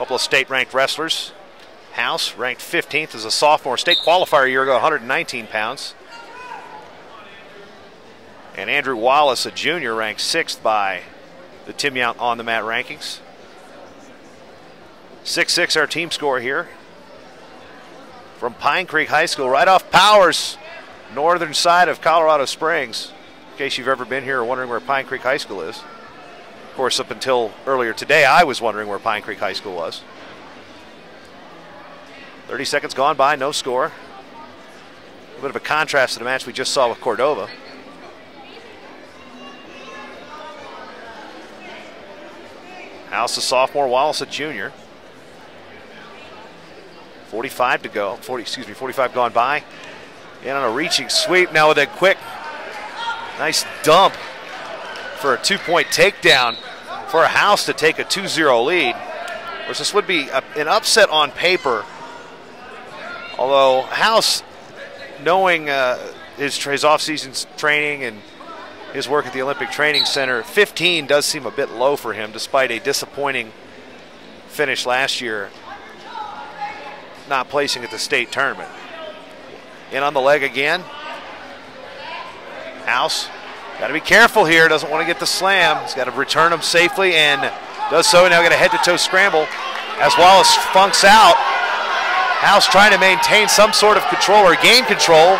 couple of state-ranked wrestlers. House ranked 15th as a sophomore, state qualifier a year ago, 119 pounds. And Andrew Wallace, a junior, ranked 6th by the Tim Yount on the mat rankings. 6-6 our team score here. From Pine Creek High School, right off Powers, northern side of Colorado Springs. In case you've ever been here or wondering where Pine Creek High School is. Of course, up until earlier today, I was wondering where Pine Creek High School was. 30 seconds gone by, no score. A bit of a contrast to the match we just saw with Cordova. House a sophomore, Wallace a junior. 45 to go. 45 gone by. And on a reaching sweep now with a quick, nice dump for a 2-point takedown for a House to take a 2-0 lead. Of course, this would be an upset on paper. Although House, knowing his off-season training and his work at the Olympic Training Center, 15 does seem a bit low for him despite a disappointing finish last year, not placing at the state tournament. In on the leg again. House, got to be careful here, doesn't want to get the slam. He's got to return him safely and does so. Now got a head-to-toe scramble as Wallace funks out. House trying to maintain some sort of control or gain control.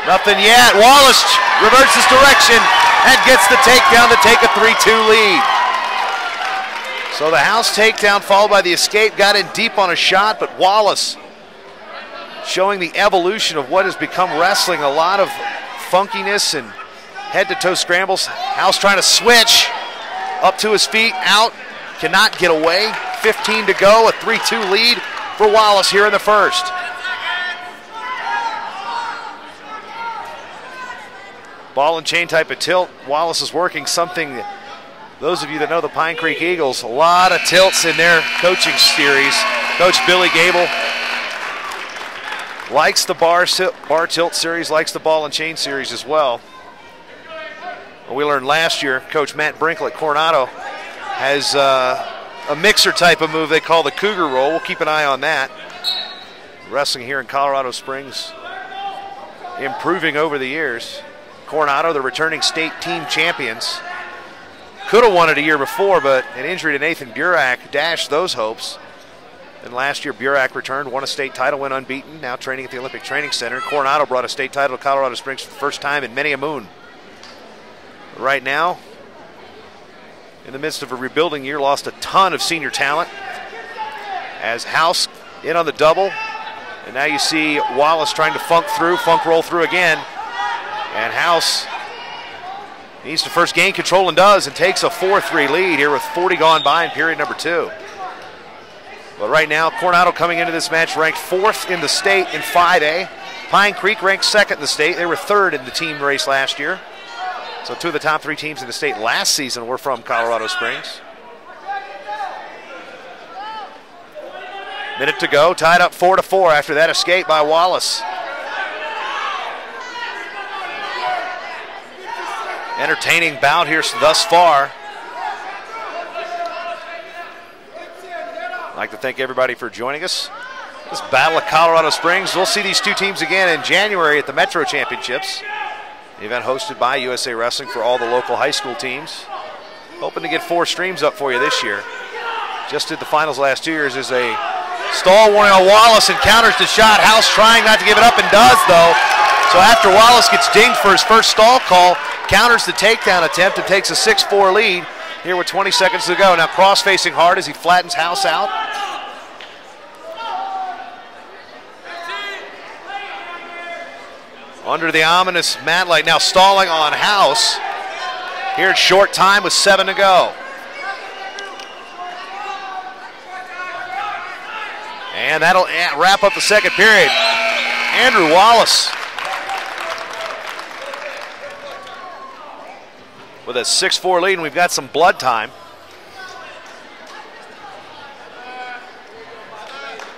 Nothing yet. Wallace reverses direction and gets the takedown to take a 3-2 lead. So the House takedown followed by the escape, got in deep on a shot, but Wallace showing the evolution of what has become wrestling. A lot of funkiness and head-to-toe scrambles. House trying to switch up to his feet, out, cannot get away. 15 to go, a 3-2 lead for Wallace here in the first. Ball and chain type of tilt. Wallace is working something, those of you that know the Pine Creek Eagles, a lot of tilts in their coaching series. Coach Billy Gable likes the bar tilt series, likes the ball and chain series as well. We learned last year, Coach Matt Brinkle at Coronado has a mixer type of move they call the Cougar roll. We'll keep an eye on that. Wrestling here in Colorado Springs, improving over the years. Coronado, the returning state team champions. Could have won it a year before, but an injury to Nathan Burak dashed those hopes. And last year, Burak returned, won a state title, went unbeaten, now training at the Olympic Training Center. Coronado brought a state title to Colorado Springs for the first time in many a moon. Right now, in the midst of a rebuilding year, lost a ton of senior talent. As House in on the double, and now you see Wallace trying to funk roll through again. And House needs to first gain control and does, and takes a 4-3 lead here with 40 gone by in period number 2. But right now, Coronado coming into this match ranked 4th in the state in 5A. Pine Creek ranked 2nd in the state. They were 3rd in the team race last year. So 2 of the top 3 teams in the state last season were from Colorado Springs. Minute to go, tied up 4-4 after that escape by Wallace. Entertaining bout here thus far. I'd like to thank everybody for joining us. This Battle of Colorado Springs. We'll see these two teams again in January at the Metro Championships. The event hosted by USA Wrestling for all the local high school teams. Hoping to get 4 streams up for you this year. Just did the finals last 2 years. Is a stall warning on Wallace and counters the shot. House trying not to give it up and does though. So after Wallace gets dinged for his first stall call, counters the takedown attempt and takes a 6-4 lead here with 20 seconds to go. Now cross-facing hard as he flattens House out. Under the ominous mat light, now stalling on House. Here at short time with 7 to go. And that'll wrap up the second period. Andrew Wallace with a 6-4 lead, and we've got some blood time.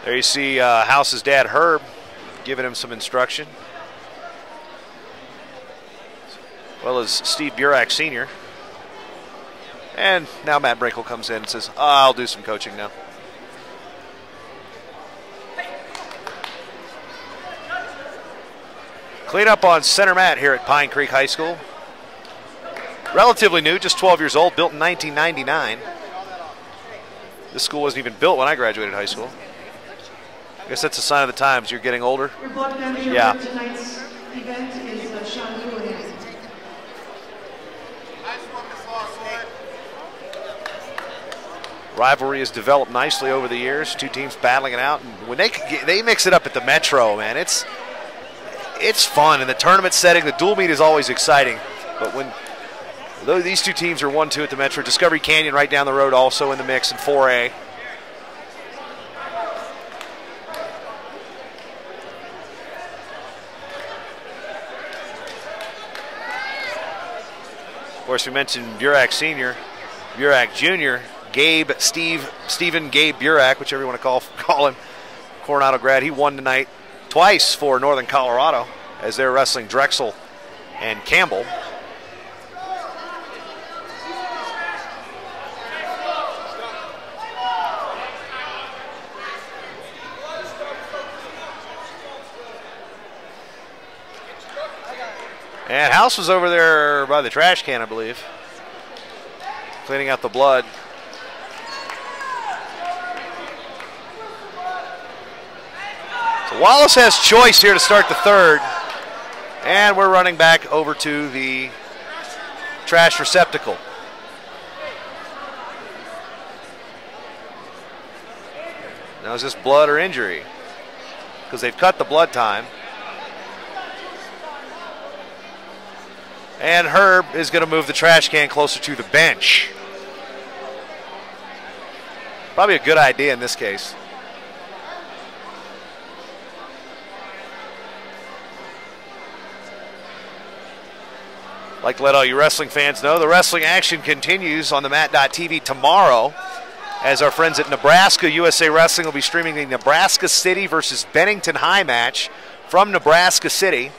There you see House's dad, Herb, giving him some instruction. As well as Steve Burak Sr. And now Matt Brinkle comes in and says, I'll do some coaching now. Clean up on center mat here at Pine Creek High School. Relatively new, just 12 years old, built in 1999. This school wasn't even built when I graduated high school. I guess that's a sign of the times. You're getting older. Your blood manager Yeah. for tonight's event is Sean Coronado. Rivalry has developed nicely over the years. Two teams battling it out, and when they mix it up at the Metro, man, it's fun in the tournament setting. The dual meet is always exciting, but when these two teams are 1-2 at the Metro, Discovery Canyon right down the road also in the mix in 4A. Of course, we mentioned Burak Sr., Burak Jr., Stephen Gabe Burak, whichever you want to call him, Coronado grad. He won tonight twice for Northern Colorado as they're wrestling Drexel and Campbell. And House was over there by the trash can, I believe, cleaning out the blood. So Wallace has choice here to start the third. And we're running back over to the trash receptacle. Now is this blood or injury? Because they've cut the blood time. And Herb is going to move the trash can closer to the bench. Probably a good idea in this case. Like to let all you wrestling fans know, the wrestling action continues on the mat.tv tomorrow as our friends at Nebraska USA Wrestling will be streaming the Nebraska City versus Bennington High match from Nebraska City.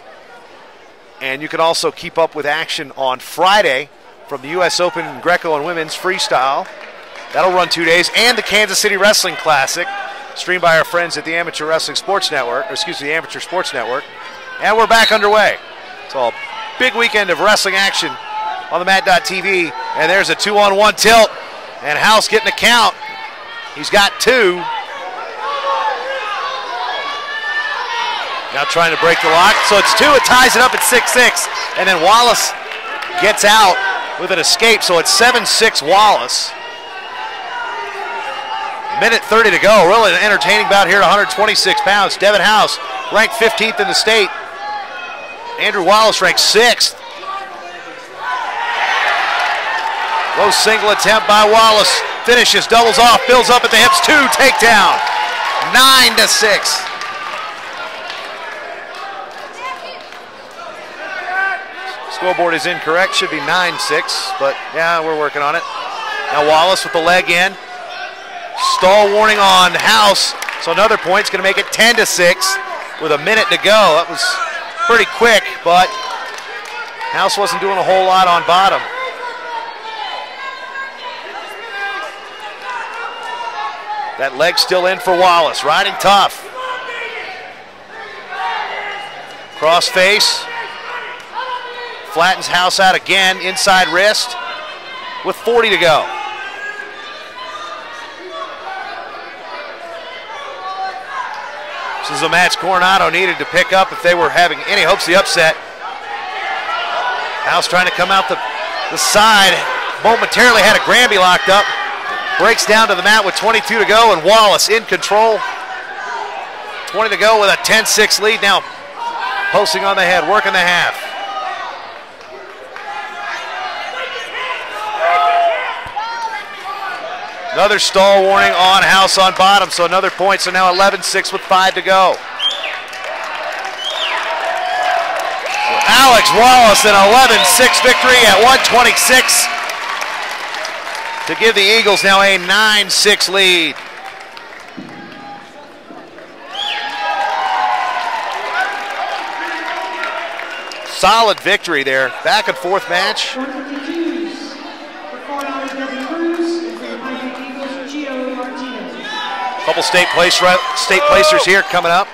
And you can also keep up with action on Friday from the U.S. Open Greco and Women's Freestyle. That'll run 2 days. And the Kansas City Wrestling Classic, streamed by our friends at the Amateur Wrestling Sports Network, or excuse me, the Amateur Sports Network. And we're back underway. So a big weekend of wrestling action on the mat.tv. And there's a 2-on-1 tilt. And House getting a count. He's got two. Now trying to break the lock. So it's two. It ties it up at 6-6. And then Wallace gets out with an escape. So it's 7-6 Wallace. Minute 30 to go. Really an entertaining bout here at 126 pounds. Devin House ranked 15th in the state. Andrew Wallace ranked 6th. Low single attempt by Wallace. Finishes, doubles off, builds up at the hips. 2 takedown. 9-6. Scoreboard is incorrect, should be 9-6, but yeah, we're working on it. Now Wallace with the leg in. Stall warning on House, so another point's gonna make it 10-6 with a minute to go. That was pretty quick, but House wasn't doing a whole lot on bottom. That leg still in for Wallace, riding tough. Cross face. Flattens House out again, inside wrist, with 40 to go. This is a match Coronado needed to pick up if they were having any hopes of the upset. House trying to come out the side, momentarily had a Granby locked up. Breaks down to the mat with 22 to go, and Wallace in control. 20 to go with a 10-6 lead. Now posting on the head, working the half. Another stall warning on House on bottom, so another point, so now 11-6 with 5 to go. So Alex Wallace an 11-6 victory at 126 to give the Eagles now a 9-6 lead. Solid victory there, back and forth match. Couple state placers here coming up.